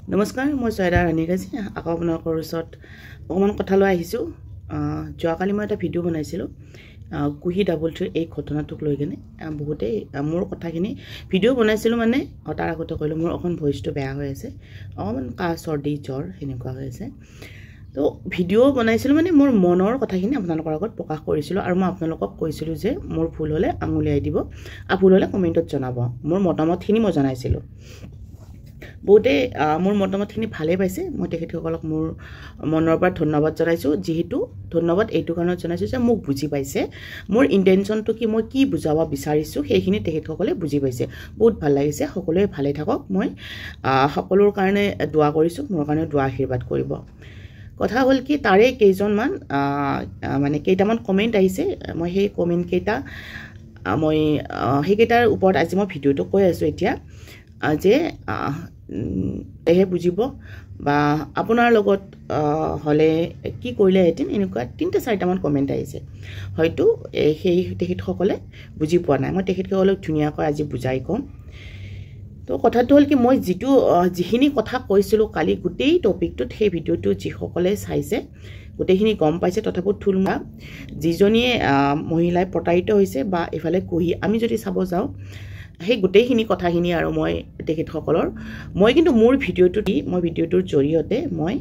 নমস্কাৰ মই সৈয়দা ৰাণীগাজী আকৌ আপোনালোকৰ ওচৰত অকমান কথা লৈ আহিছো যোৱাকালি মই এটা ভিডিঅ' বনাইছিলোঁ কুহি ডাবল থ্ৰী এই ঘটনাটোক লৈ কেনে বহুতে মোৰ কথাখিনি ভিডিঅ' বনাইছিলোঁ মানে তাৰ আগতে কৈলো মোৰ অকণ ভইচটো বেয়া হৈ আছে অকমান কাহ চৰ্দি জ্বৰ হেনেকুৱা হৈ আছে তো ভিডিঅ' বনাইছিলোঁ মানে মোৰ মনৰ কথাখিনি আপোনালোকৰ আগত প্ৰকাশ কৰিছিলোঁ আৰু মই আপোনালোকক কৈছিলোঁ যে মোৰ ভুল হ'লে আঙুলিয়াই দিব আৰু ভুল হ'লে কমেণ্টত জনাব মোৰ মতামতখিনি মই জনাইছিলোঁ বহুতে মোৰ মতামতখিনি ভালে পাইছে মই তেখেতসকলক মোৰ মনৰ পৰা ধন্যবাদ জনাইছো যেহেতু ধন্যবাদ এইটো কাৰণত জনাইছো যে মোক বুজি পাইছে মোৰ ইন্টেনশনটো কি মই কি বুজাব বিচাৰিছো সেইখিনি তেখেতসকলে বুজি পাইছে বহুত ভাল লাগিছে সকলোৱে ভালে থাকক মই সকলোৰ কাৰণে দোৱা কৰিছো মোৰ কাৰণে দোৱা আশীৰ্বাদ কৰিব কথা হ'ল কি তাৰে কেইজনমান মানে কেইটামান কমেন্ট আহিছে মই সেই কমেন্ট কেইটা মই হেকেটাৰ ওপৰত আজি মই ভিডিঅ'টো কৈ আছো এতিয়া যে এহে বুজিব বা আপোনাৰ লগত হলে কি কৰিলে হেতেন এনেকুৱা তিনটা চাৰিটামান কমেন্ট আহিছে হয়তো সেই তেখেতসকলে বুজি পোৱা নাই মই তেখেতসকলক ধুনীয়াকৈ আজি বুজাই কম তো কথাটো হ'ল কি মই যিখিনি কথা কৈছিলোঁ কালি গোটেই টপিকটোত সেই ভিডিঅ'টো যিসকলে চাইছে গোটেইখিনি গম পাইছে তথাপিও থুলমা যিজনীয়ে মহিলাই প্ৰতাৰিত হৈছে বা এফালে কহি আমি যদি চাব যাওঁ সেই গোটেইখিনি কথাখিনি আৰু মই তেখেতসকলৰ মই কিন্তু মোৰ ভিডিঅ'টো দি মই ভিডিঅ'টোৰ জৰিয়তে মই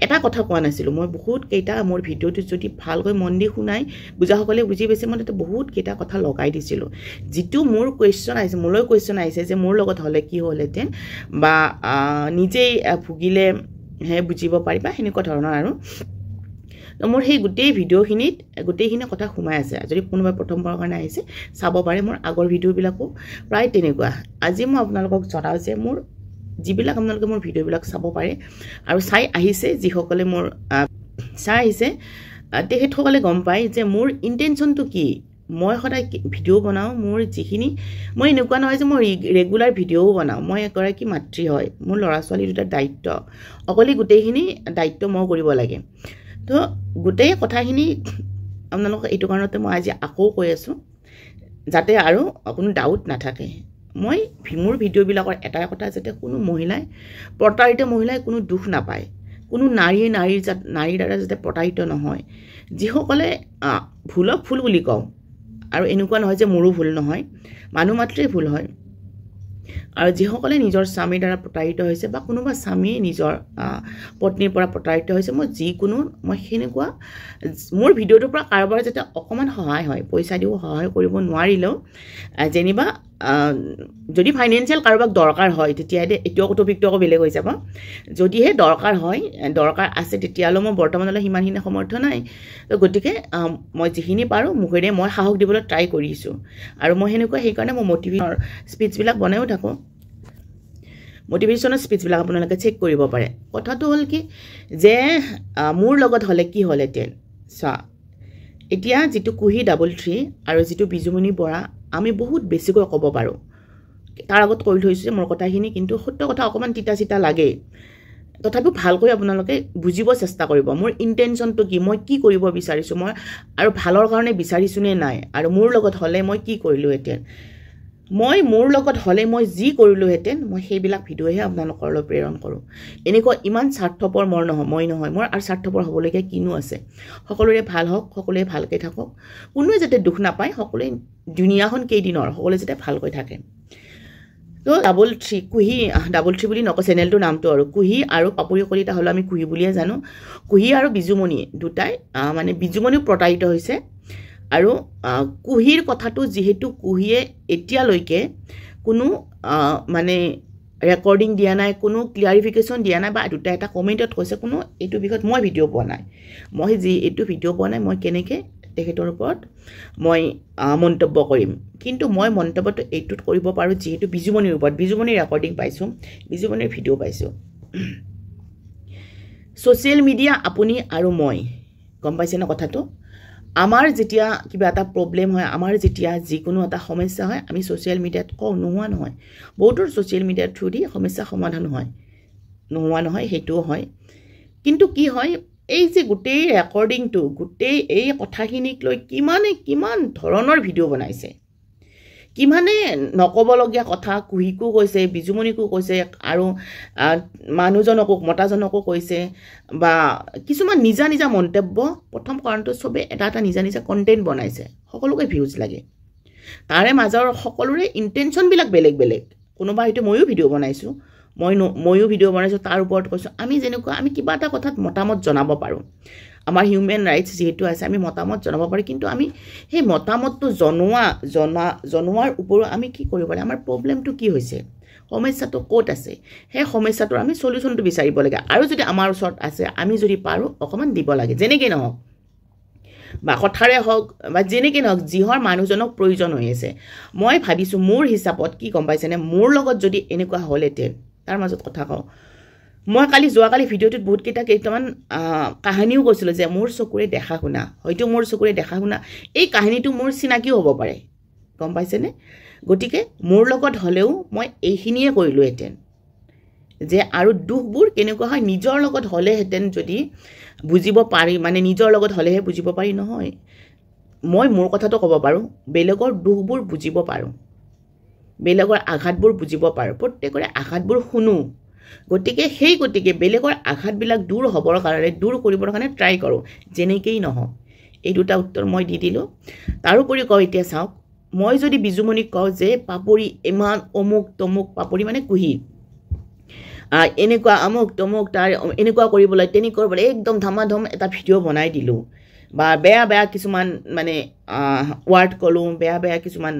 এটা কথা কোৱা নাছিলোঁ মই বহুত কেইটা মোৰ ভিডিঅ'টো যদি ভালকৈ মন দি শুনাই বুজাসকলে বুজি পাইছে মই তাতে বহুত কেইটা কথা লগাই দিছিলোঁ যিটো মোৰ কোৱেশ্চন আহিছে মোলৈ কোৱেশ্চন আহিছে যে মোৰ লগত হ'লে কি হ'লহেঁতেন বা নিজেই ভুগিলে হে বুজিব পাৰিবা হেনেকুৱা ধৰণৰ আৰু মোৰ সেই গোটেই ভিডিঅ'খিনিত গোটেইখিনি কথা সোমাই আছে যদি কোনোবা প্ৰথমবাৰৰ কাৰণে আহিছে চাব পাৰে মোৰ আগৰ ভিডিঅ'বিলাকো প্ৰায় তেনেকুৱা আজি মই আপোনালোকক জনাও যে মোৰ যিবিলাক আপোনালোকে মোৰ ভিডিঅ'বিলাক চাব পাৰে আৰু চাই আহিছে যিসকলে মোৰ চাই আহিছে তেখেতসকলে গম পায় যে মোৰ ইন্টেনশনটো কি মই সদায় ভিডিঅ' বনাওঁ মোৰ যিখিনি মই এনেকুৱা নহয় যে মই ৰেগুলাৰ ভিডিঅ'ও বনাওঁ মই এগৰাকী মাতৃ হয় মোৰ ল'ৰা ছোৱালী দুটাৰ দায়িত্ব অকলে গোটেইখিনি দায়িত্ব মই কৰিব লাগে তো গোটেই কথাখিনি আপোনালোক এইটো কাৰণতে মই আজি আকৌ কৈ আছো যাতে আৰু কোনো ডাউট নাথাকে মই মোৰ ভিডিঅ'বিলাকৰ এটা কথা যাতে কোনো মহিলাই প্ৰতাৰিত মহিলাই কোনো দুখ নাপায় কোনো নাৰীৰ দ্বাৰা যাতে প্ৰতাৰিত নহয় যিসকলে ভুলক ভুল বুলি কওঁ আৰু এনেকুৱা নহয় যে মোৰো ভুল নহয় মানুহ মাত্ৰেই ভুল হয় আৰু যিসকলে নিজৰ স্বামীৰ দ্বাৰা প্ৰতাৰিত হৈছে বা কোনোবা স্বামীয়ে নিজৰ পত্নীৰ পৰা প্ৰতাৰিত হৈছে মই হেনেকুৱা মোৰ ভিডিঅ'টোৰ পৰা কাৰোবাৰ যাতে অকমান সহায় হয় পইচা দিও সহায় কৰিব নোৱাৰিলেও যেনিবা যদি ফাইনেন্সিয়েল কাৰোবাক দৰকাৰ হয় তেতিয়া এটো টপিকটো আকৌ বেলেগ হৈ যাব যদিহে দৰকাৰ হয় দৰকাৰ আছে তেতিয়ালৈ মই বৰ্তমানলৈ হিমানখিনি সমৰ্থ নাই গতিকে মই যিখিনি পাৰো মুখেৰে মই সাহস দিবলৈ ট্ৰাই কৰিছো আৰু মই হেনেকুৱা সেই কাৰণে মই মোটিভেশনৰ স্পিচবিলাক বনাইও থাকো মোটিভেশনৰ স্পিচবিলাক আপোনালোকে চেক কৰিব পাৰে কথাটো হ'ল কি যে মোৰ লগত হ'লে কি হ'লহেঁতেন চা এতিয়া যিটো কুহি ডাবল থ্ৰী আৰু যিটো বিজুমণি বৰা আমি বহুত বেছিকৈ ক'ব পাৰো তাৰ আগত কৈ থৈছো যে মোৰ কথাখিনি কিন্তু সত্য কথা অকমান তিতা লাগে তথাপিও ভালকৈ আপোনালোকে বুজিব চেষ্টা কৰিব মোৰ ইন্টেনশনটো কি মই কি কৰিব বিচাৰিছো মই আৰু ভালৰ কাৰণে বিচাৰিছো নে নাই আৰু মোৰ লগত হ'লে মই কি কৰিলো হেতেন মই মোৰ লগত হ'লে মই যি কৰিলো হেতেন মই সেইবিলাক ভিডিঅ'হে আপোনালোকলৈ প্ৰেৰণ কৰো এনেকুৱা ইমান স্বাৰ্থপৰ মই নহয় মোৰ আৰু স্বাৰ্থপৰ হ'বলৈকে কিনো আছে সকলোৰে ভাল হওক সকলোৱে ভালকৈ থাকক কোনোৱে যাতে দুখ নাপায় সকলোৱে দুনিয়াখন কেইদিনৰ সকলোৱে যাতে ভালকৈ থাকে তো ডাবল থ্ৰী কুহি ডাবল থ্ৰী বুলি নকয় চেনেলটোৰ নামটো আৰু কুহি আৰু পাপৰি কলিতা হ'লে আমি কুহি বুলিয়ে জানো কুহি আৰু বিজুমণি দুটাই মানে বিজুমণিও প্ৰতাৰিত হৈছে আৰু কুহিৰ কথাটো যেহেতু কুহিয়ে এতিয়ালৈকে কোনো মানে ৰেকৰ্ডিং দিয়া নাই কোনো ক্লিয়াৰিফিকেশ্যন দিয়া নাই বা দুটা এটা কমেণ্টত কৈছে কোনো এইটো বিষয়ত মই ভিডিঅ' পোৱা নাই মই এইটো ভিডিঅ' পোৱা নাই মই কেনেকৈ তেখেতৰ ওপৰত মই মন্তব্য কৰিম কিন্তু মই মন্তব্যটো এইটোত কৰিব পাৰো যেহেতু বিজুমণিৰ ওপৰত বিজুমণিৰ ৰেকৰ্ডিং পাইছো বিজুমণিৰ ভিডিঅ' পাইছো ছ'চিয়েল মিডিয়া আপুনি আৰু মই গম পাইছে না কথাটো আমাৰ যেতিয়া কিবা এটা প্ৰবলেম হয় আমাৰ যেতিয়া যিকোনো এটা সমস্যা হয় আমি ছ'চিয়েল মিডিয়াত নোহোৱা নহয় বহুতৰ ছ'চিয়েল মিডিয়াৰ থ্ৰু দি সমস্যা সমাধান হয় নোহোৱা নহয় হেতুও হয় কিন্তু কি হয় এই যে গোটেই ৰেকৰ্ডিংটো গোটেই এই কথাখিনিক লৈ কিমান ধৰণৰ ভিডিঅ' বনাইছে কিমানে নকবলগীয়া কথা কুহিকো কৈছে, বিজুমণিকো কৈছে আৰু মানুহজনকো মতাজনকো কৈছে বা কিছুমান নিজা নিজা মন্তব্য। প্ৰথম কাৰণটো চবে এটা এটা নিজা নিজা কণ্টেণ্ট বনাইছে, সকলোকে ভিউজ লাগে। তাৰে মাজৰ সকলোৰে ইণ্টেনশ্যনবিলাক বেলেগ বেলেগ। কোনোবা হয়তো ময়ো ভিডিঅ' বনাইছোঁ, ময়ো ভিডিঅ' বনাইছোঁ, তাৰ ওপৰত কৈছোঁ আমি যেনেকুৱা আমি কিবা এটা কথাত মতামত জনাব পাৰোঁ। আমাৰ হিউমেন ৰাইটছ যিহেতু আছে, আমি মতামত জনাব পাৰোঁ, কিন্তু আমি সেই মতামতটো জনোৱাৰ ওপৰত আমি কি কৰিব লাগে, আমাৰ প্ৰব্লেমটো কি হৈছে, সমস্যাটো ক'ত আছে, সেই সমস্যাটোৰ আমি চলিউশ্যনটো বিচাৰিব লাগে। আৰু যদি আমাৰ ওচৰত আছে, আমি যদি পাৰোঁ অকণমান দিব লাগে, যেনেকৈ নহওক, বা কথাৰে হওক বা যেনেকৈ নহওক, যিহৰ মানুহজনক প্ৰয়োজন হৈ আছে। মই ভাবিছোঁ মোৰ হিচাপত কি গম পাইছেনে, মোৰ লগত যদি এনেকুৱা হ'লহেঁতেন, তাৰ মাজত কথা কওঁ, মই যোৱাকালি ভিডিঅ'টোত কেইটামান কাহিনীও কৈছিলোঁ যে মোৰ চকুৰে দেখা শুনা, হয়তো মোৰ চকুৰে দেখা শুনা এই কাহিনীটো মোৰ চিনাকিও হ'ব পাৰে, গম পাইছেনে। গতিকে মোৰ লগত হ'লেও মই এইখিনিয়ে কৰিলোহেঁতেন যে আৰু দুখবোৰ কেনেকুৱা হয় নিজৰ লগত হ'লেহেঁতেন যদি বুজিব পাৰি, মানে নিজৰ লগত হ'লেহে বুজিব পাৰি নহয়। মই মোৰ কথাটো ক'ব পাৰোঁ, বেলেগৰ দুখবোৰ বুজিব পাৰোঁ, বেলেগৰ আঘাতবোৰ বুজিব পাৰোঁ, প্ৰত্যেকৰে আঘাতবোৰ শুনো। গতিকে বেলেগৰ আঘাতবিলাক দূৰ কৰিবৰ কাৰণে ট্ৰাই কৰোঁ, যেনেকেই নহওক। এই দুটা উত্তৰ মই দি দিলোঁ। তাৰোপৰি কওঁ, এতিয়া চাওক, মই যদি বিজুমণিক কওঁ যে পাপৰি ইমান অমুক তমুক, পাপৰি মানে কুহি, এনেকুৱা আমুক তমুক, তাৰ এনেকুৱা কৰিবলৈ তেনেকুৱা কৰিবলৈ একদম ধামাধম এটা ভিডিঅ' বনাই দিলোঁ, বা বেয়া কিছুমান মানে ৱাৰ্ড ক'লোঁ, বেয়া কিছুমান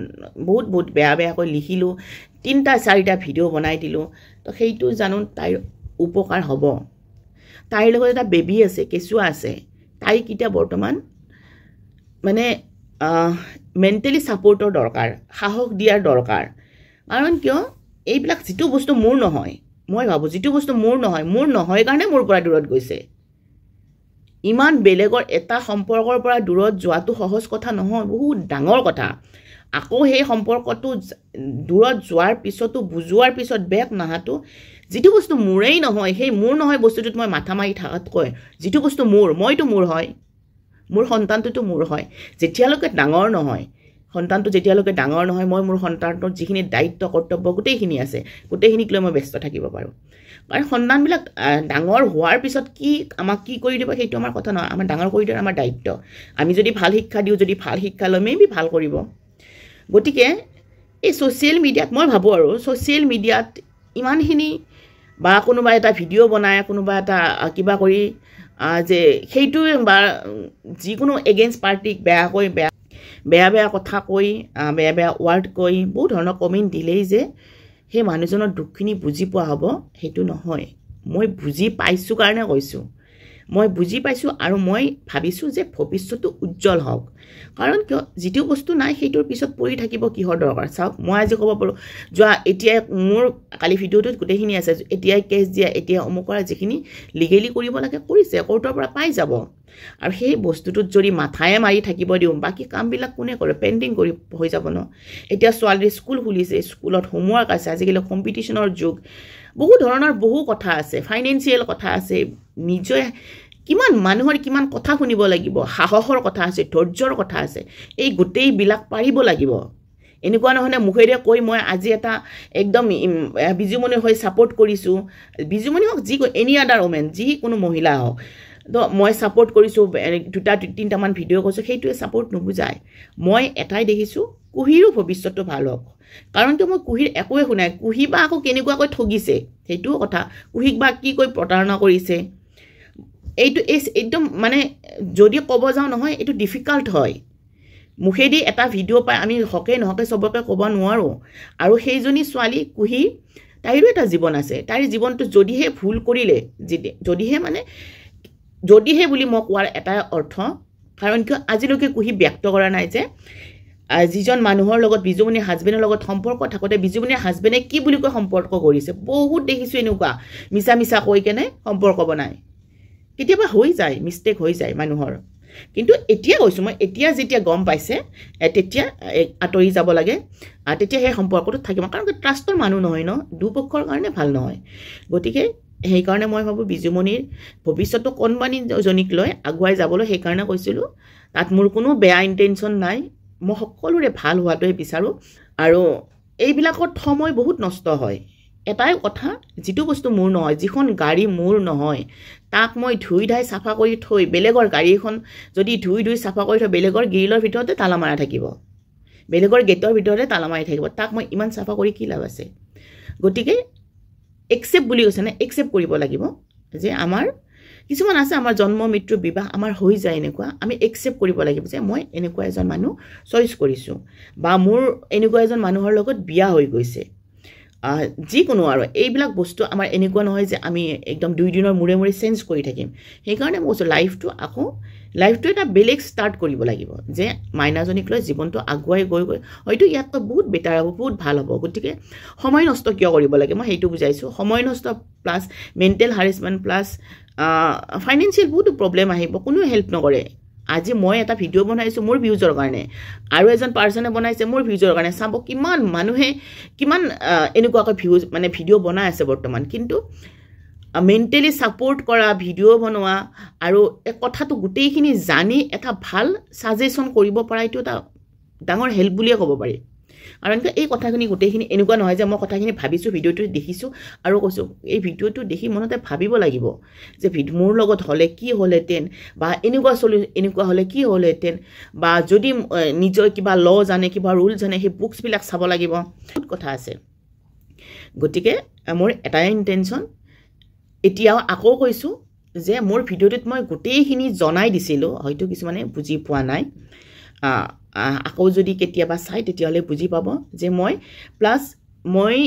বহুত বেয়াকৈ লিখিলোঁ, 3-4টা ভিডিঅ' বনাই দিলোঁ, তো সেইটো জানো তাইৰ উপকাৰ হ'ব? তাইৰ লগত এটা বেবী আছে, কেঁচুৱা আছে, তাইক এতিয়া বৰ্তমান মানে মেণ্টেলি ছাপৰ্টৰ দৰকাৰ, সাহস দিয়াৰ দৰকাৰ। কাৰণ কিয়, এইবিলাক যিটো বস্তু মোৰ নহয়, মই ভাবোঁ যিটো বস্তু মোৰ নহয় কাৰণে মোৰ পৰা দূৰত গৈছে। ইমান বেলেগৰ এটা সম্পৰ্কৰ পৰা দূৰত যোৱাটো সহজ কথা নহয়, বহুত ডাঙৰ কথা। আকৌ সেই সম্পৰ্কটো দূৰত যোৱাৰ পিছতো বুজোৱাৰ পিছত বেক নাহাটো, যিটো বস্তু মোৰেই নহয়, সেই মোৰ নহয় বস্তুটোত মই মাথা মাৰি থকাতকৈ যিটো বস্তু মইতো মোৰ হয়, মোৰ সন্তানটোতো মোৰ হয়, যেতিয়ালৈকে ডাঙৰ নহয়, সন্তানটো যেতিয়ালৈকে ডাঙৰ নহয়, মই মোৰ সন্তানটোৰ যিখিনি দায়িত্ব কৰ্তব্য গোটেইখিনি আছে, গোটেইখিনিক লৈ মই ব্যস্ত থাকিব পাৰোঁ। কাৰণ সন্তানবিলাক ডাঙৰ হোৱাৰ পিছত আমাক কি কৰি দিব সেইটো আমাৰ কথা নহয়, আমাৰ ডাঙৰ কৰি দিয়াৰ আমাৰ দায়িত্ব। আমি যদি ভাল শিক্ষা দিওঁ, যদি ভাল শিক্ষা লয়, মেবি ভাল কৰিব। গতিকে এই ছ'চিয়েল মিডিয়াত মই ভাবোঁ আৰু ছ'চিয়েল মিডিয়াত ইমানখিনি, বা কোনোবা এটা ভিডিঅ' বনাই, কোনোবা এটা কিবা কৰি যে সেইটোৱে বা যিকোনো এগেইনষ্ট পাৰ্টিক বেয়া কথা কৈ, বেয়া ৱাৰ্ড কৈ, বহুত ধৰণৰ কমেণ্ট দিলেই যে সেই মানুহজনৰ দুখখিনি বুজি পোৱা হ'ব, সেইটো নহয়। মই বুজি পাইছোঁ কাৰণে কৈছোঁ, মই বুজি পাইছোঁ আৰু মই ভাবিছোঁ যে ভৱিষ্যতটো উজ্জ্বল হওক। কাৰণ কিয়, যিটো বস্তু নাই সেইটোৰ পিছত পৰি থাকিব কিহৰ দৰকাৰ। চাওক, মই আজি ক'ব পাৰোঁ, এতিয়াই মোৰ কালি ভিডিঅ'টোত গোটেইখিনি আছে, এতিয়াই কেছ দিয়া, এতিয়া অমুক কৰা, যিখিনি লিগেলি কৰিব লাগে কৰিছে, কোৰ্টৰ পৰা পাই যাব। আৰু সেই বস্তুটোত যদি মাথায়ে মাৰি থাকিব দিওঁ, বাকী কামবিলাক কোনে কৰে, পেণ্ডিং হৈ যাব ন। এতিয়া ছোৱালীৰ স্কুল খুলিছে, স্কুলত হোমৱৰ্ক আছে, আজিকালি কম্পিটিশ্যনৰ যুগ, বহু ধৰণৰ বহু কথা আছে, ফাইনেন্সিয়েল কথা আছে, নিজে মানুহৰ কিমান কথা শুনিব লাগিব, সাহসৰ কথা আছে, ধৈৰ্যৰ কথা আছে, এই গোটেইবিলাক পাৰিব লাগিব। এনেকুৱা নহয় মুখেৰে কৈ মই আজি এটা একদম বিজুমণিৰ হৈ ছাপৰ্ট কৰিছোঁ, বিজুমণি হওক, এনি আদাৰ ওমেন, যিকোনো মহিলা হওক, তো মই ছাপৰ্ট কৰিছোঁ, 2-3টামান ভিডিঅ' কৰিছোঁ, সেইটোৱে ছাপৰ্ট নুবুজায়। মই এটাই দেখিছোঁ, কুহিৰো ভৱিষ্যতটো ভাল হওক। কাৰণ কিয়, মই কুহিৰ একোৱে শুনাই, কুহি বা আকৌ কেনেকুৱাকৈ ঠগিছে সেইটোও কথা, কুহিক বা কি কৈ প্ৰতাৰণা কৰিছে, এইটো একদম মানে যদি ক'ব যাওঁ নহয়, এইটো ডিফিকাল্ট হয়। মুখেদি এটা ভিডিঅ' পাই আমি হকে নহকে চবকে ক'ব নোৱাৰোঁ। আৰু সেইজনী ছোৱালী কুহি, তাইৰো এটা জীৱন আছে, তাইৰ জীৱনটো যদিহে ভুল কৰিলে, যদিহে বুলি মই কোৱাৰ এটাই অৰ্থ, কাৰণ কিয় আজিলৈকে কুহি ব্যক্ত কৰা নাই যে যিজন মানুহৰ লগত বিজুমণিৰ হাজবেণ্ডৰ লগত সম্পৰ্ক থাকোঁতে বিজুমণিৰ হাজবেণ্ডে কি বুলি কৈ সম্পৰ্ক কৰিছে, বহুত দেখিছোঁ এনেকুৱা মিছা কৈ কেনে সম্পৰ্ক বনায়। কেতিয়াবা হৈ যায়, মিষ্টেক হৈ যায় মানুহৰ। কিন্তু এতিয়া কৈছোঁ মই, এতিয়া যেতিয়া গম পাইছে তেতিয়া আঁতৰি যাব লাগে, তেতিয়া সেই সম্পৰ্কটোত থাকিব। কাৰণ ট্ৰাষ্টৰ মানুহ নহয় ন, দুপক্ষৰ কাৰণে ভাল নহয়। গতিকে সেইকাৰণে মই ভাবোঁ বিজুমণিৰ ভৱিষ্যতটো কণমানিজনীক লৈ আগুৱাই যাবলৈ সেইকাৰণে কৈছিলোঁ। তাত মোৰ কোনো বেয়া ইণ্টেনশ্যন নাই, মই সকলোৰে ভাল হোৱাটোৱে বিচাৰোঁ। আৰু এইবিলাকত সময় বহুত নষ্ট হয় এটাই কথা যিটো বস্তু মোৰ নহয় যিখন গাড়ী মোৰ নহয় তাক মই ধুই ধাই চাফা কৰি থৈ বেলেগৰ গাড়ী এখন যদি ধুই চাফা কৰি থৈ বেলেগৰ গ্ৰিলৰ ভিতৰতে তালা মাৰা থাকিব বেলেগৰ গেটৰ ভিতৰতে তালা মাৰি থাকিব তাক মই ইমান চাফা কৰি কি লাভ আছে গতিকে একসেপ্ট বুলি কৈছে না একসেপ্ট কৰিব লাগিব যে আমাৰ কিছুমান আছে আমাৰ জন্ম মৃত্যু বিবাহ আমাৰ হৈ যায় এনেকুৱা আমি একসেপ্ট কৰিব লাগিব যে মই এনেকুৱা এজন মানুহ চইচ কৰিছো বা মোৰ এনেকুৱা এজন মানুহৰ লগত বিয়া হৈ গৈছে যিকোনো আৰু এইবিলাক বস্তু আমাৰ এনেকুৱা নহয় যে আমি একদম 2 দিনৰ মূৰে মূৰে চেঞ্জ কৰি থাকিম সেইকাৰণে মই লাইফটো আকৌ লাইফটো এটা বেলেগ ষ্টাৰ্ট কৰিব লাগিব যে মাইনাজনীক লৈ জীৱনটো আগুৱাই গৈ হয়তো ইয়াতকৈ বহুত বেটাৰ হ'ব বহুত ভাল হ'ব গতিকে সময় নষ্ট কিয় কৰিব লাগে মই সেইটো বুজাইছোঁ সময় নষ্ট প্লাছ মেণ্টেল হাৰেছমেণ্ট প্লাছ ফাইনেন্সিয়েল বহুত প্ৰব্লেম আহিব কোনো হেল্প নকৰে আজি মই এটা ভিডিঅ' বনাইছোঁ মোৰ ভিউজৰ কাৰণে আৰু এজন পাৰ্চনে বনাইছে মোৰ ভিউজৰ কাৰণে চাব কিমান মানুহে কিমান এনেকুৱাকৈ ভিউজ মানে ভিডিঅ' বনাই আছে বৰ্তমান কিন্তু মেণ্টেলি ছাপোৰ্ট কৰা ভিডিঅ' বনোৱা আৰু কথাটো গোটেইখিনি জানি এটা ভাল ছাজেশ্যন কৰিব পৰা এইটো এটা ডাঙৰ হেল্প বুলিয়ে ক'ব পাৰি কাৰণ এই কথাখিনি গোটেইখিনি এনেকুৱা নহয় যে মই কথাখিনি ভাবিছোঁ ভিডিঅ'টো দেখিছোঁ আৰু কৈছোঁ এই ভিডিঅ'টো দেখি মনতে ভাবিব লাগিব যে মোৰ লগত হ'লে কি হ'লহেঁতেন বা এনেকুৱা হ'লে কি হ'লহেঁতেন বা যদি নিজৰ কিবা ল জানে কিবা ৰুল জানে সেই বুকছবিলাক চাব লাগিব বহুত কথা আছে গতিকে মোৰ এটাই ইণ্টেনশ্যন এতিয়াও আকৌ কৈছোঁ যে মোৰ ভিডিঅ'টোত মই গোটেইখিনি জনাই দিছিলোঁ হয়তো কিছুমানে বুজি পোৱা নাই আকৌ যদি কেতিয়াবা চাই তেতিয়াহ'লে বুজি পাব যে মই প্লাছ মই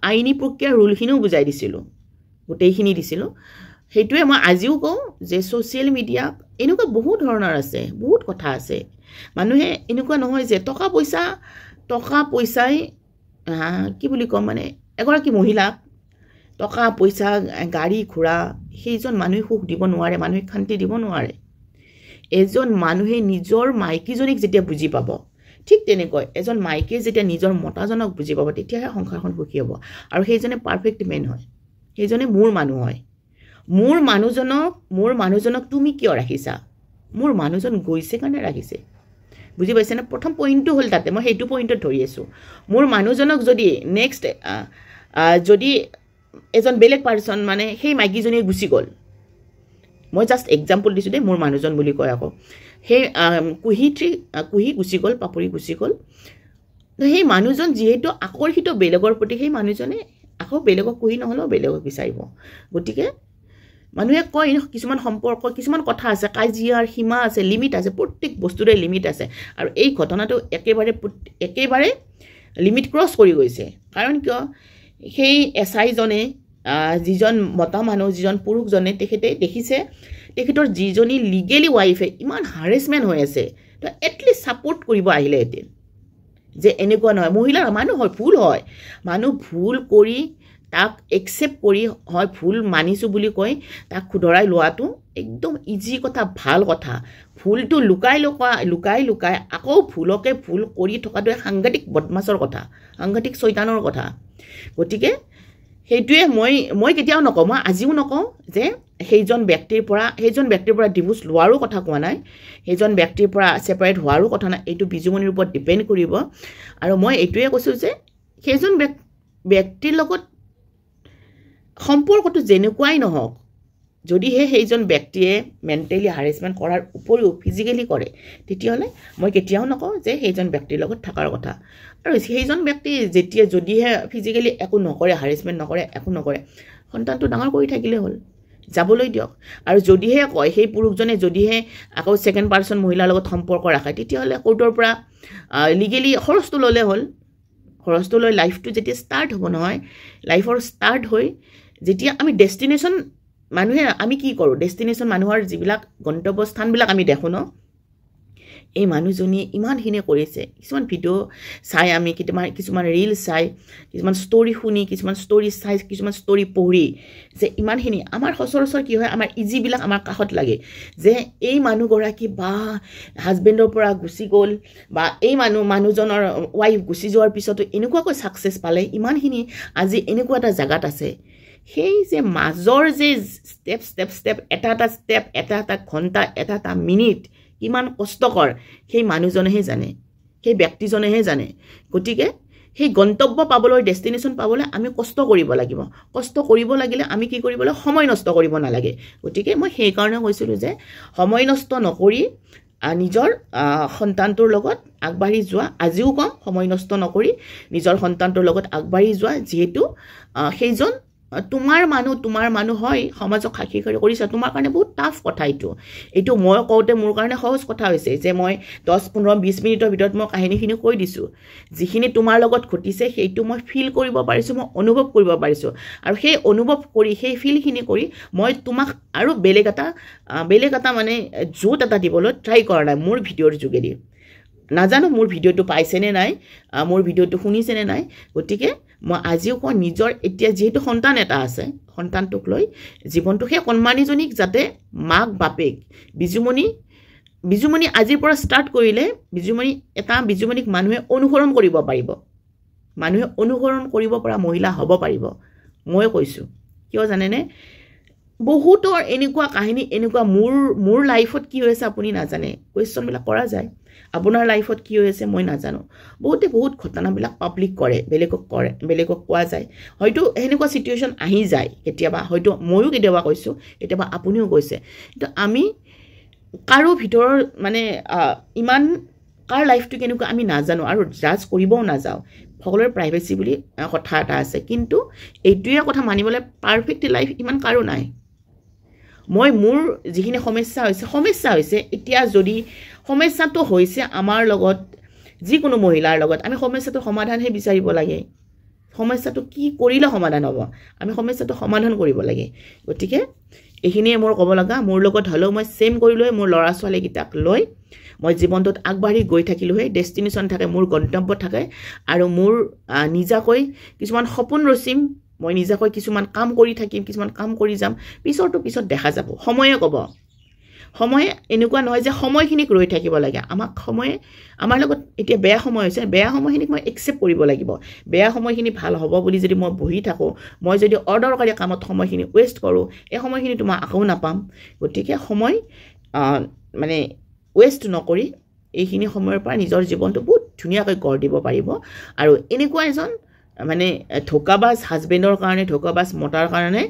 আইনী প্ৰক্ৰিয়াৰ ৰুলখিনিও বুজাই দিছিলোঁ গোটেইখিনি দিছিলোঁ সেইটোৱে মই আজিও কওঁ যে ছ'চিয়েল মিডিয়া এনেকুৱা বহুত ধৰণৰ আছে বহুত কথা আছে মানুহে এনেকুৱা নহয় যে টকা পইচাই কি বুলি ক'ম মানে এগৰাকী মহিলাক টকা পইচা গাড়ী ঘোঁৰা সেইজন মানুহে সুখ দিব নোৱাৰে মানুহে শান্তি দিব নোৱাৰে এজন মানুহে নিজৰ মাইকীজনীক যেতিয়া বুজি পাব ঠিক তেনেকৈ এজন মাইকীয়ে যেতিয়া নিজৰ মতাজনক বুজি পাব তেতিয়াহে সংসাৰখন সুখী হ'ব আৰু সেইজনে পাৰফেক্ট মেন হয় সেইজনে মোৰ মানুহ হয় মোৰ মানুহজনক তুমি কিয় ৰাখিছা মোৰ মানুহজন গৈছে কাৰণে ৰাখিছে বুজি পাইছেনে প্ৰথম পইণ্টটো হ'ল তাতে মই সেইটো পইণ্টত ধৰি আছোঁ মোৰ মানুহজনক যদি নেক্সট যদি এজন বেলেগ পাৰ্চন মানে সেই মাইকীজনীয়ে গুচি গ'ল মই জাষ্ট এক্সাম্পল দিছোঁ দেই মোৰ মানুহজন বুলি কয় আকৌ সেই কুহি গুচি গ'ল পাপৰি গুচি গ'ল সেই মানুহজন যিহেতু আকৰ্ষিত বেলেগৰ প্ৰতি সেই মানুহজনে আকৌ বেলেগক কুহি নহ'লেও বেলেগক বিচাৰিব গতিকে মানুহে কয় কিছুমান সম্পৰ্ক কিছুমান কথা আছে কাজিয়াৰ সীমা আছে লিমিট আছে প্ৰত্যেক বস্তুৰে লিমিট আছে আৰু এই ঘটনাটো একেবাৰে লিমিট ক্ৰছ কৰি গৈছে কাৰণ কিয় সেই এছআইজনে যিজন মতা মানুহ যিজন পুৰুষজনে তেখেতে দেখিছে তেখেতৰ যিজনী লিগেলি ৱাইফে ইমান হাৰেছমেণ্ট হৈ আছে তো এটলিষ্ট ছাপোৰ্ট কৰিব আহিলেহেঁতেন যে এনেকুৱা নহয় মহিলাৰ মানুহ হয় মানুহ ভুল কৰি তাক একচেপ্ট কৰি হয় ভুল মানিছোঁ বুলি কৈ তাক শুধৰাই লোৱাটো একদম ইজি কথা ভাল কথা ভুলটো লুকাই আকৌ ভুলকে ভুল কৰি থকাটোৱে সাংঘাতিক বদমাছৰ কথা সাংঘাতিক চৈতানৰ কথা গতিকে সেইটোৱে মই কেতিয়াও নকওঁ মই আজিও নকওঁ যে সেইজন ব্যক্তিৰ পৰা ডিভোৰ্চ লোৱাৰো কথা কোৱা নাই সেইজন ব্যক্তিৰ পৰা ছেপাৰেট হোৱাৰো কথা নাই এইটো বিজুমনিৰ ওপৰত ডিপেণ্ড কৰিব আৰু মই এইটোৱে কৈছোঁ যে সেইজন ব্যক্তিৰ লগত সম্পৰ্কটো যেনেকুৱাই নহওক যদিহে সেইজন ব্যক্তিয়ে মেণ্টেলি হাৰেছমেণ্ট কৰাৰ উপৰিও ফিজিকেলি কৰে তেতিয়াহ'লে মই কেতিয়াও নকওঁ যে সেইজন ব্যক্তিৰ লগত থকাৰ কথা আৰু সেইজন ব্যক্তি যদিহে ফিজিকেলি একো নকৰে হাৰেছমেণ্ট নকৰে একো নকৰে সন্তানটো ডাঙৰ কৰি থাকিলে হ'ল যাবলৈ দিয়ক আৰু যদিহে কয় সেই পুৰুষজনে যদিহে আকৌ ছেকেণ্ড পাৰ্চন মহিলাৰ লগত সম্পৰ্ক ৰাখে তেতিয়াহ'লে কোৰ্টৰ পৰা লিগেলি খৰচটো ল'লে হ'ল খৰচটো লৈ লাইফটো যেতিয়া ষ্টাৰ্ট হ'ব নহয় লাইফৰ ষ্টাৰ্ট হৈ যেতিয়া আমি ডেষ্টিনেশ্যন মানুহে আমি কি কৰোঁ ডেষ্টিনেশ্যন মানুহৰ যিবিলাক গন্তব্যস্থানবিলাক আমি দেখোঁ ন এই মানুহজনীয়ে ইমানখিনি কৰিছে কিছুমান ভিডিঅ' চাই আমি কিছুমান ৰিল চাই কিছুমান ষ্টৰি শুনি কিছুমান ষ্টৰি চাই কিছুমান ষ্টৰি পঢ়ি যে ইমানখিনি আমাৰ সচৰাচৰ কি হয় আমাৰ ইজিবিলাক আমাৰ কাষত লাগে যে এই মানুহগৰাকী বা হাজবেণ্ডৰ পৰা গুচি গ'ল বা এই মানুহজনৰ ৱাইফ গুচি যোৱাৰ পিছতো এনেকুৱাকৈ ছাকচেছ পালে ইমানখিনি আজি এনেকুৱা এটা জেগাত আছে সেই যে মাজৰ যে ষ্টেপ এটা ঘণ্টা এটা মিনিট কিমান কষ্টকৰ সেই মানুহজনেহে জানে সেই ব্যক্তিজনেহে জানে গতিকে সেই গন্তব্য পাবলৈ ডেষ্টিনেশ্যন পাবলৈ আমি কষ্ট কৰিব লাগিব কষ্ট কৰিব লাগিলে আমি কি কৰিব লাগিব সময় নষ্ট কৰিব নালাগে গতিকে মই সেই কাৰণে কৈছিলোঁ যে সময় নষ্ট নকৰি নিজৰ সন্তানটোৰ লগত আগবাঢ়ি যোৱা আজিও কম সময় নষ্ট নকৰি নিজৰ সন্তানটোৰ লগত আগবাঢ়ি যোৱা যিহেতু সেইজন তোমাৰ মানুহ হয় সমাজক সাক্ষী কৰিছা তোমাৰ কাৰণে বহুত টাফ কথা এইটো মই কওঁতে মোৰ কাৰণে সহজ কথা হৈছে যে মই 10-15-20 মিনিটৰ ভিতৰত মই কাহিনীখিনি কৈ দিছোঁ যিখিনি তোমাৰ লগত ঘটিছে সেইটো মই ফিল কৰিব পাৰিছোঁ মই অনুভৱ কৰিব পাৰিছোঁ আৰু সেই অনুভৱ কৰি সেই ফিলখিনি কৰি মই তোমাক আৰু বেলেগ এটা মানে জোত এটা দিবলৈ ট্ৰাই কৰা নাই মোৰ ভিডিঅ'ৰ যোগেদি নাজানো মোৰ ভিডিঅ'টো পাইছেনে নাই মোৰ ভিডিঅ'টো শুনিছেনে নাই গতিকে মই আজিও কওঁ নিজৰ এতিয়া যেহেতু সন্তান এটা আছে সন্তানটোক লৈ জীৱনটো সেই কণমানিজনীক যাতে মাক বাপেক বিজুমণি আজিৰ পৰা ষ্টাৰ্ট কৰিলে বিজুমণিক মানুহে অনুসৰণ কৰিব পাৰিব মানুহে অনুসৰণ কৰিব পৰা মহিলা হ'ব পাৰিব মই কৈছোঁ কিয় জানেনে বহুতৰ এনেকুৱা কাহিনী এনেকুৱা মোৰ লাইফত কি হৈছে আপুনি নাজানে কুৱেশ্যনবিলাক কৰা যায় আপোনাৰ লাইফত কি হৈছে মই নাজানো বহুতে বহুত ঘটনাবিলাক পাব্লিক কৰে বেলেগক কোৱা যায় হয়তো এনেকুৱা সিচুৱেশ্যন আহি যায় কেতিয়াবা হয়তো ময়ো কেতিয়াবা কৈছোঁ কেতিয়াবা আপুনিও কৈছে কিন্তু আমি কাৰো ভিতৰৰ মানে ইমান কাৰ লাইফটো কেনেকুৱা আমি নাজানো আৰু জাজ কৰিবও নাযাওঁ সকলোৰে প্ৰাইভেচি বুলি কথা এটা আছে কিন্তু এইটোৱে কথা মানিবলৈ পাৰফেক্ট লাইফ ইমান কাৰো নাই মই মোৰ যিখিনি সমস্যা হৈছে এতিয়া যদি সমস্যাটো হৈছে আমাৰ লগত যিকোনো মহিলাৰ লগত আমি সমস্যাটো সমাধানহে বিচাৰিব লাগে সমস্যাটো কি কৰিলে সমাধান হ'ব আমি সমস্যাটো সমাধান কৰিব লাগে গতিকে এইখিনিয়ে মোৰ ক'ব লগা মোৰ লগত হ'লেও মই সেম কৰি লৈ মোৰ ল'ৰা ছোৱালীকেইটাক লৈ মই জীৱনটোত আগবাঢ়ি গৈ থাকিলোহে ডেষ্টিনেশ্যন থাকে মোৰ গন্তব্য থাকে আৰু মোৰ নিজাকৈ কিছুমান সপোন ৰচিম মই নিজাকৈ কিছুমান কাম কৰি থাকিম কিছুমান কাম কৰি যাম পিছত দেখা যাব সময়ে ক'ব সময়ে এনেকুৱা নহয় যে সময়খিনিক ৰৈ থাকিব লাগে আমাক সময়ে আমাৰ লগত এতিয়া বেয়া সময় হৈছে বেয়া সময়খিনিক মই একচেপ্ট কৰিব লাগিব বেয়া সময়খিনি ভাল হ'ব বুলি যদি মই বহি থাকোঁ মই যদি অদৰকাৰী কামত সময়খিনি ৱেষ্ট কৰোঁ এই সময়খিনিতো মই আকৌ নাপাম গতিকে সময় মানে ৱেষ্ট নকৰি এইখিনি সময়ৰ পৰা নিজৰ জীৱনটো বহুত ধুনীয়াকৈ গঢ় দিব পাৰিব আৰু এনেকুৱা এজন মানে ধোকাবাজ হাজবেণ্ডৰ কাৰণে ধোকাবাজ মতাৰ কাৰণে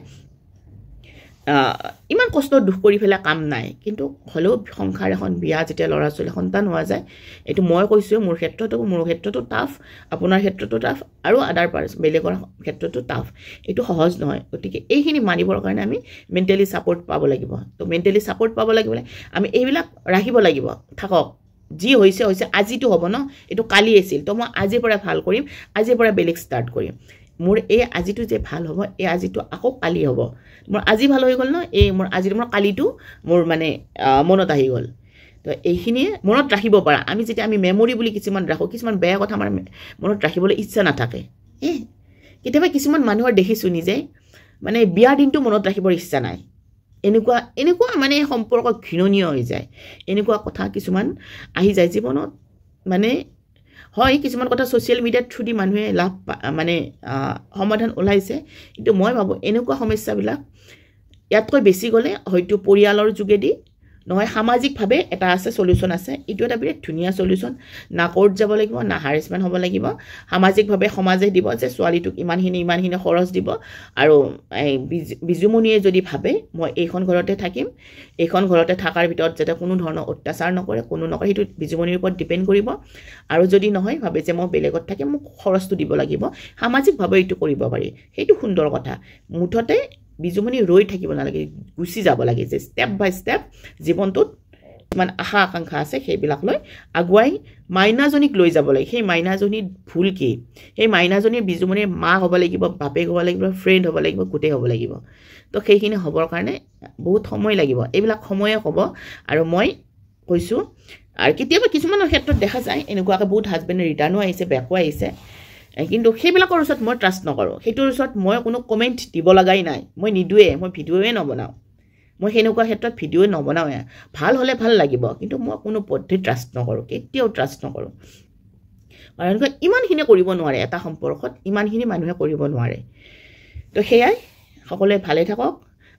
ইমান কষ্ট দুখ কৰি ফেলাই কাম নাই কিন্তু হ'লেও সংসাৰ এখন বিয়া যেতিয়া ল'ৰা ছোৱালী সন্তান হোৱা যায় এইটো মই কৈছোঁ মোৰ ক্ষেত্ৰতো টাফ আপোনাৰ ক্ষেত্ৰতো টাফ আৰু আদাৰ বেলেগৰ ক্ষেত্ৰতো টাফ এইটো সহজ নহয় গতিকে এইখিনি মানিবৰ কাৰণে আমি মেণ্টেলি ছাপৰ্ট পাব লাগিব তো মেণ্টেলি ছাপৰ্ট পাব লাগিবলৈ আমি এইবিলাক ৰাখিব লাগিব থাকক যি হৈছে আজিতো হ'ব ন এইটো কালি আছিল তো মই আজিৰ পৰা ভাল কৰিম আজিৰ পৰা বেলেগ ষ্টাৰ্ট কৰিম মোৰ এই আজিটো যে ভাল হ'ব এই আজিটো আকৌ কালি হ'ব মোৰ আজি ভাল হৈ গ'ল ন এই মোৰ কালিটো মোৰ মানে মনত আহি গ'ল তো এইখিনিয়ে মনত ৰাখিব পাৰা আমি যেতিয়া আমি মেমৰি বুলি কিছুমান ৰাখোঁ কিছুমান বেয়া কথা আমাৰ মনত ৰাখিবলৈ ইচ্ছা নাথাকে কেতিয়াবা কিছুমান মানুহৰ দেখিছোঁ নিজে মানে বিয়াৰ দিনটো মনত ৰাখিবৰ ইচ্ছা নাই এনেকুৱা মানে সম্পৰ্ক ঘৃণনীয় হৈ যায় এনেকুৱা কথা কিছুমান আহি যায় জীৱনত মানে হয় কিছুমান কথা ছ'চিয়েল মিডিয়াত থ্ৰু দি মানুহে লাভ মানে সমাধান ওলাইছে কিন্তু মই ভাবোঁ এনেকুৱা সমস্যাবিলাক ইয়াতকৈ বেছি গ'লে হয়তো পৰিয়ালৰ যোগেদি নহয় সামাজিকভাৱে এটা আছে সলিউশন আছে এইটো এটা বিৰাট ধুনীয়া সলিউশন না কোৰ্ট যাব লাগিব না হাৰেছমেণ্ট হ'ব লাগিব সামাজিকভাৱে সমাজে দিব যে ছোৱালীটোক ইমানখিনি খৰচ দিব আৰু বিজুমণিয়ে যদি ভাবে মই এইখন ঘৰতে থাকিম এইখন ঘৰতে থকাৰ ভিতৰত যাতে কোনো ধৰণৰ অত্যাচাৰ নকৰে সেইটো বিজুমণিৰ ওপৰত ডিপেণ্ড কৰিব আৰু যদি নহয় ভাবে যে মই বেলেগত থাকিম মোক খৰচটো দিব লাগিব সামাজিকভাৱে এইটো কৰিব পাৰি সেইটো সুন্দৰ কথা মুঠতে বিজুমণি ৰৈ থাকিব নালাগে গুচি যাব লাগে যে ষ্টেপ বাই ষ্টেপ জীৱনটোত কিমান আশা আকাংক্ষা আছে সেইবিলাক লৈ আগুৱাই মাইনাজনীক লৈ যাব লাগে সেই মাইনাজনীৰ ভুল কি সেই মাইনাজনীৰ বিজুমণিৰ মা হ'ব লাগিব বাপেক হ'ব লাগিব ফ্ৰেণ্ড হ'ব লাগিব গোটেই হ'ব লাগিব তো সেইখিনি হ'বৰ কাৰণে বহুত সময় লাগিব এইবিলাক সময়ে হ'ব আৰু মই কৈছোঁ আৰু কেতিয়াবা কিছুমানৰ ক্ষেত্ৰত দেখা যায় এনেকুৱাকৈ বহুত হাজবেণ্ডে ৰিটাৰ্ণো আহিছে বেকো আহিছে কিন্তু সেইবিলাকৰ ওচৰত মই ট্ৰাষ্ট নকৰোঁ সেইটোৰ ওচৰত মই কোনো কমেণ্ট দিব লগাই নাই মই নিদোৱে মই ভিডিঅ'য়ে নবনাওঁ মই সেনেকুৱা ক্ষেত্ৰত ভিডিঅ' নবনাওঁৱে ভাল হ'লে ভাল লাগিব কিন্তু মই কোনো পদ্ধতি ট্ৰাষ্ট নকৰোঁ কেতিয়াও ট্ৰাষ্ট নকৰোঁ কাৰণ ইমানখিনি কৰিব নোৱাৰে এটা সম্পৰ্কত ইমানখিনি মানুহে কৰিব নোৱাৰে তো সেয়াই সকলোৱে ভালে থাকক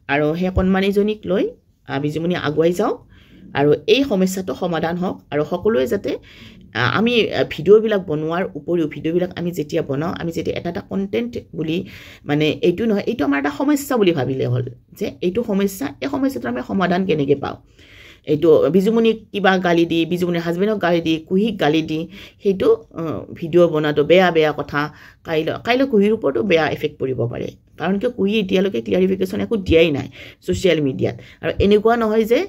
আৰু সেই কণমানিজনীক লৈ বিজুমণি আগুৱাই যাওক আৰু এই সমস্যাটো সমাধান হওক আৰু সকলোৱে যাতে আমি ভিডিঅ'বিলাক বনোৱাৰ উপৰিও ভিডিঅ'বিলাক আমি যেতিয়া বনাওঁ আমি যেতিয়া এটা কণ্টেণ্ট বুলি মানে এইটো নহয় এইটো আমাৰ এটা সমস্যা বুলি ভাবিলে হ'ল যে এইটো সমস্যা এই সমস্যাটো আমি সমাধান কেনেকৈ পাওঁ এইটো বিজুমণিক কিবা গালি দি বিজুমণিৰ হাজবেণ্ডক গালি দি কুহিক গালি দি সেইটো ভিডিঅ' বনাটো বেয়া কথা কাইলৈ কুহিৰ ওপৰতো বেয়া এফেক্ট পৰিব পাৰে কাৰণ কিয় কুহি এতিয়ালৈকে ক্লিয়াৰিফিকেশ্যন একো দিয়াই নাই ছ'চিয়েল মিডিয়াত আৰু এনেকুৱা নহয় যে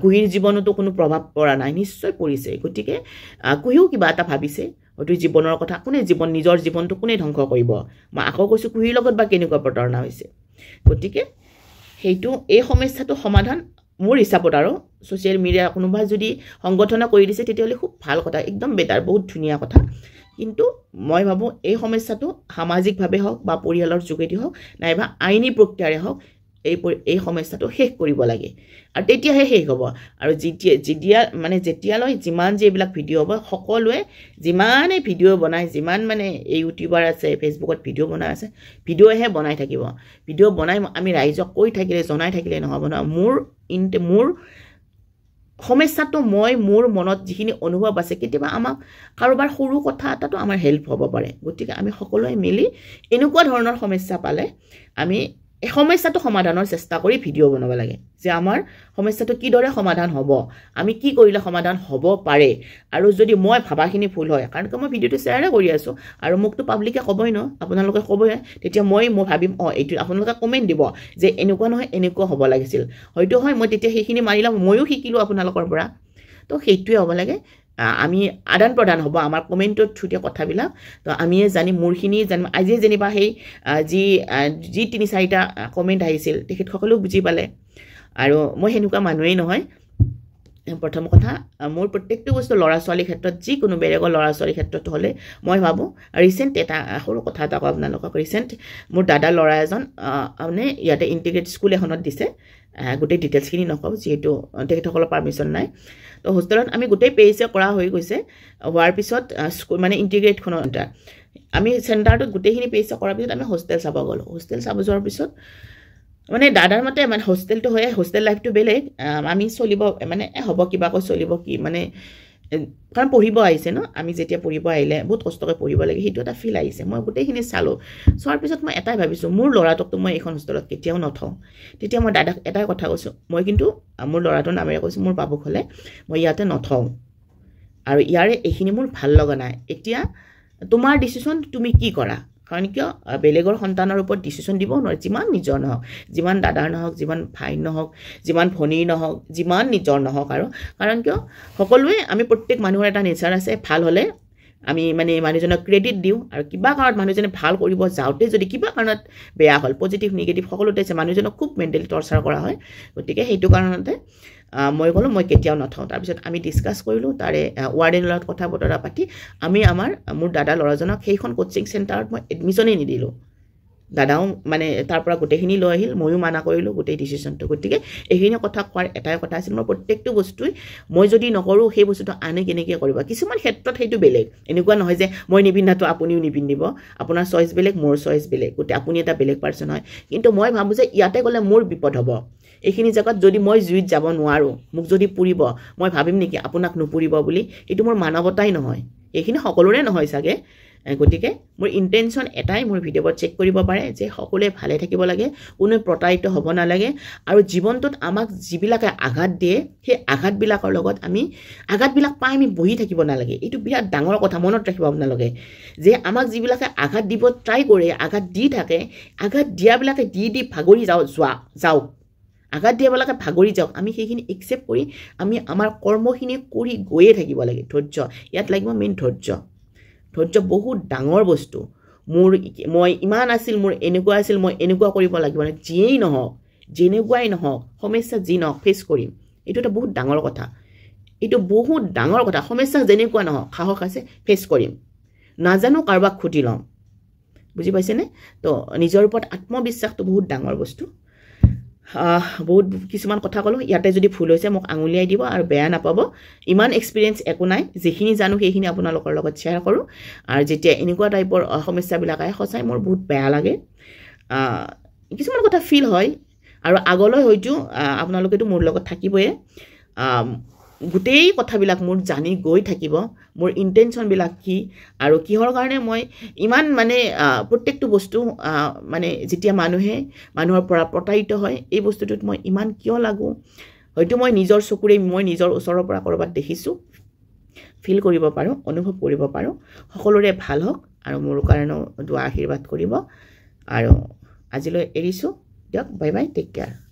কুহিৰ জীৱনতো কোনো প্ৰভাৱ পৰা নাই নিশ্চয় পৰিছে গতিকে কুহিও কিবা এটা ভাবিছে হয়তো জীৱনৰ কথা কোনে নিজৰ জীৱনটো কোনে ধ্বংস কৰিব মই আকৌ কৈছোঁ কুহিৰ লগত বা কেনেকুৱা প্ৰতাৰণা হৈছে গতিকে সেইটো এই সমস্যাটো সমাধান মোৰ হিচাপত আৰু ছ'চিয়েল মিডিয়া কোনোবাই যদি সংগঠন কৰি দিছে তেতিয়াহ'লে খুব ভাল কথা একদম বেটাৰ বহুত ধুনীয়া কথা কিন্তু মই ভাবোঁ এই সমস্যাটো সামাজিকভাৱে হওক বা পৰিয়ালৰ যোগেদি হওক নাইবা আইনী প্ৰক্ৰিয়াৰে হওক এই সমস্যাটো শেষ কৰিব লাগে আৰু তেতিয়াহে শেষ হ'ব আৰু যেতিয়ালৈ যিমান যে এইবিলাক ভিডিঅ' হ'ব সকলোৱে যিমানে ভিডিঅ' বনায় যিমান মানে এই ইউটিউবাৰ আছে ফেচবুকত ভিডিঅ' বনাই আছে ভিডিঅ'হে বনাই থাকিব ভিডিঅ' বনাই আমি ৰাইজক কৈ থাকিলে জনাই থাকিলে নহ'ব নহয় মোৰ সমস্যাটো মোৰ মনত যিখিনি অনুভৱ আছে কেতিয়াবা আমাক কাৰোবাৰ সৰু কথা এটাতো আমাৰ হেল্প হ'ব পাৰে গতিকে আমি সকলোৱে মিলি এনেকুৱা ধৰণৰ সমস্যা পালে আমি এই সমস্যাটো সমাধানৰ চেষ্টা কৰি ভিডিঅ' বনাব লাগে যে আমাৰ সমস্যাটো কিদৰে সমাধান হ'ব আমি কি কৰিলে সমাধান হ'ব পাৰে আৰু যদি মই ভাবাখিনি ভুল হয় কাৰণ মই ভিডিঅ'টো শ্বেয়াৰে কৰি আছোঁ আৰু মোকতো পাব্লিকে ক'বই ন আপোনালোকে ক'বই তেতিয়া মই ভাবিম এইটো আপোনালোকে কমেণ্ট দিব যে এনেকুৱা নহয় এনেকুৱা হ'ব লাগিছিল হয়তো হয় মই তেতিয়া সেইখিনি মানি ল'ম ময়ো শিকিলোঁ আপোনালোকৰ পৰা তো সেইটোৱে হ'ব লাগে আমি আদান প্ৰদান হ'ব আমাৰ কমেণ্টৰ থ্ৰুতে কথাবিলাক তো আমিয়ে জানিম মোৰখিনি জানিম আজিয়ে যেনিবা সেই যি 3-4টা কমেণ্ট আহিছিল তেখেতসকলেও বুজি পালে আৰু মই সেনেকুৱা মানুহেই নহয় প্ৰথম কথা মোৰ প্ৰত্যেকটো বস্তু ল'ৰা ছোৱালীৰ ক্ষেত্ৰত যিকোনো বেলেগৰ ল'ৰা ছোৱালীৰ ক্ষেত্ৰত হ'লে মই ভাবোঁ ৰিচেণ্ট এটা সৰু কথা এটা কওঁ আপোনালোকক ৰিচেণ্ট মোৰ দাদাৰ ল'ৰা এজন মানে ইয়াতে ইণ্টিগ্ৰেটেড স্কুল এখনত দিছে গোটেই ডিটেইলছখিনি নকওঁ যিহেতু তেখেতসকলৰ পাৰ্মিশ্যন নাই তো হোষ্টেলত আমি গোটেই পেজে কৰা হৈ গৈছে হোৱাৰ পিছত স্কুল মানে ইণ্টিগ্ৰেটখনত আমি চেণ্টাৰটোত গোটেইখিনি পেজে কৰাৰ পিছত আমি হোষ্টেল চাব গ'লোঁ হোষ্টেল চাব যোৱাৰ পিছত মানে দাদাৰ মতে মানে হোষ্টেলটো হয় হোষ্টেল লাইফটো বেলেগ আমি চলিব মানে হ'ব কিবাকৈ চলিব কি মানে কাৰণ পঢ়িব আহিছে ন আমি যেতিয়া পঢ়িব আহিলে বহুত কষ্টকৈ পঢ়িব লাগে সেইটো এটা ফিল আহিছে মই গোটেইখিনি চালোঁ চোৱাৰ পিছত মই এটাই ভাবিছোঁ মোৰ ল'ৰাটোকতো মই এইখন হোষ্টেলত কেতিয়াও নথওঁ তেতিয়া মই দাদাক এটাই কথা কৈছোঁ মই কিন্তু মোৰ ল'ৰাটোৰ নামেৰে কৈছোঁ মোৰ বাবুক হ'লে মই ইয়াতে নথওঁ আৰু ইয়াৰে এইখিনি মোৰ ভাল লগা নাই এতিয়া তোমাৰ ডিচিশ্যন তুমি কি কৰা কাৰণ কিয় বেলেগৰ সন্তানৰ ওপৰত ডিচিশ্যন দিব নোৱাৰে যিমান নিজৰ নহওক যিমান দাদাৰ নহওক যিমান ভাই নহওক যিমান ভনীৰ নহওক যিমান নিজৰ নহওক আৰু কাৰণ কিয় সকলোৱে আমি প্ৰত্যেক মানুহৰ এটা নেচাৰ আছে ভাল হ'লে আমি মানে মানুহজনক ক্ৰেডিট দিওঁ আৰু কিবা কাৰণত মানুহজনে ভাল কৰিব যাওঁতে যদি কিবা কাৰণত বেয়া হ'ল পজিটিভ নিগেটিভ সকলোতে আছে মানুহজনক খুব মেণ্টেলি টৰ্চাৰ কৰা হয় গতিকে সেইটো কাৰণতে মই ক'লোঁ মই কেতিয়াও নথওঁ তাৰপিছত আমি ডিছকাছ কৰিলোঁ তাৰে ৱাৰ্ডেনৰ লগত কথা বতৰা পাতি আমি মোৰ দাদা ল'ৰাজনক সেইখন কোচিং চেণ্টাৰত মই এডমিশ্যনেই নিদিলোঁ দাদাও মানে তাৰ পৰা গোটেইখিনি লৈ আহিল ময়ো মানা কৰিলোঁ গোটেই ডিচিশ্যনটো গতিকে এইখিনি কথা কোৱাৰ এটাই কথা আছিল মই প্ৰত্যেকটো বস্তুৱে মই যদি নকৰোঁ সেই বস্তুটো আনে কেনেকৈ কৰিব কিছুমান ক্ষেত্ৰত সেইটো বেলেগ এনেকুৱা নহয় যে মই নিপিন্ধাটো আপুনিও নিপিন্ধিব আপোনাৰ চইচ বেলেগ মোৰ চইচ বেলেগ গতিকে আপুনি এটা বেলেগ পাৰ্চন হয় কিন্তু মই ভাবোঁ যে ইয়াতে গ'লে মোৰ বিপদ হ'ব এইখিনি জেগাত যদি মই জুইত যাব নোৱাৰোঁ মোক যদি পুৰিব মই ভাবিম নেকি আপোনাক নুপুৰিব বুলি এইটো মোৰ মানৱতাই নহয় এইখিনি সকলোৰে নহয় চাগে গতিকে মোৰ ইণ্টেনশ্যন এটাই মোৰ ভিডিঅ'ত চেক কৰিব পাৰে যে সকলোৱে ভালে থাকিব লাগে কোনো প্ৰতাৰিত হ'ব নালাগে আৰু জীৱনটোত আমাক যিবিলাকে আঘাত দিয়ে সেই আঘাতবিলাকৰ লগত আঘাতবিলাক পাই আমি বহি থাকিব নালাগে এইটো বিৰাট ডাঙৰ কথা মনত ৰাখিব আপোনালোকে যে আমাক যিবিলাকে আঘাত দিব ট্ৰাই কৰে আঘাত দি থাকে আঘাত দিয়াবিলাকে দি ভাগৰি যাওক আঘাত দিয়াবিলাকে ভাগৰি যাওক আমি সেইখিনি একচেপ্ট কৰি আমি আমাৰ কৰ্মখিনি কৰি গৈয়ে থাকিব লাগে ধৈৰ্য ইয়াত লাগিব মেইন ধৈৰ্য বহুত ডাঙৰ বস্তু মই ইমান আছিল মোৰ এনেকুৱা আছিল মই এনেকুৱা কৰিব লাগিব মানে যিয়েই নহওক যেনেকুৱাই নহওক সমস্যা যি নহওক ফেচ কৰিম এইটো এটা বহুত ডাঙৰ কথা সমস্যা যেনেকুৱা নহওক সাহস আছে ফেচ কৰিম নাজানো কাৰোবাক খুটি ল'ম বুজি পাইছেনে তো নিজৰ ওপৰত আত্মবিশ্বাসটো বহুত ডাঙৰ বস্তু বহুত কিছুমান কথা ক'লোঁ ইয়াতে যদি ভুল হৈছে মোক আঙুলিয়াই দিব আৰু বেয়া নাপাব ইমান এক্সপিৰিয়েঞ্চ একো নাই যিখিনি জানো সেইখিনি আপোনালোকৰ লগত শ্বেয়াৰ কৰোঁ আৰু যেতিয়া এনেকুৱা টাইপৰ সমস্যাবিলাক আহে সঁচাই মোৰ বহুত বেয়া লাগে কিছুমান কথা ফিল হয় আৰু আগলৈ হয়তো আপোনালোকেতো মোৰ লগত থাকিবই গোটেই কথাবিলাক মোৰ জানি গৈ থাকিব মোৰ ইণ্টেনশ্যনবিলাক কি আৰু কিহৰ কাৰণে মই ইমান মানে প্ৰত্যেকটো বস্তু মানে যেতিয়া মানুহৰ পৰা প্ৰতাৰিত হয় এই বস্তুটোত মই ইমান কিয় লাগো হয়তো মই নিজৰ চকুৰে মই নিজৰ ওচৰৰ পৰা ক'ৰবাত দেখিছোঁ ফিল কৰিব পাৰোঁ অনুভৱ কৰিব পাৰোঁ সকলোৰে ভাল হওক আৰু মোৰ কাৰণেও দুৱা আশীৰ্বাদ কৰিব আৰু আজিলৈ এৰিছোঁ দিয়ক বাই বাই টেক কেয়াৰ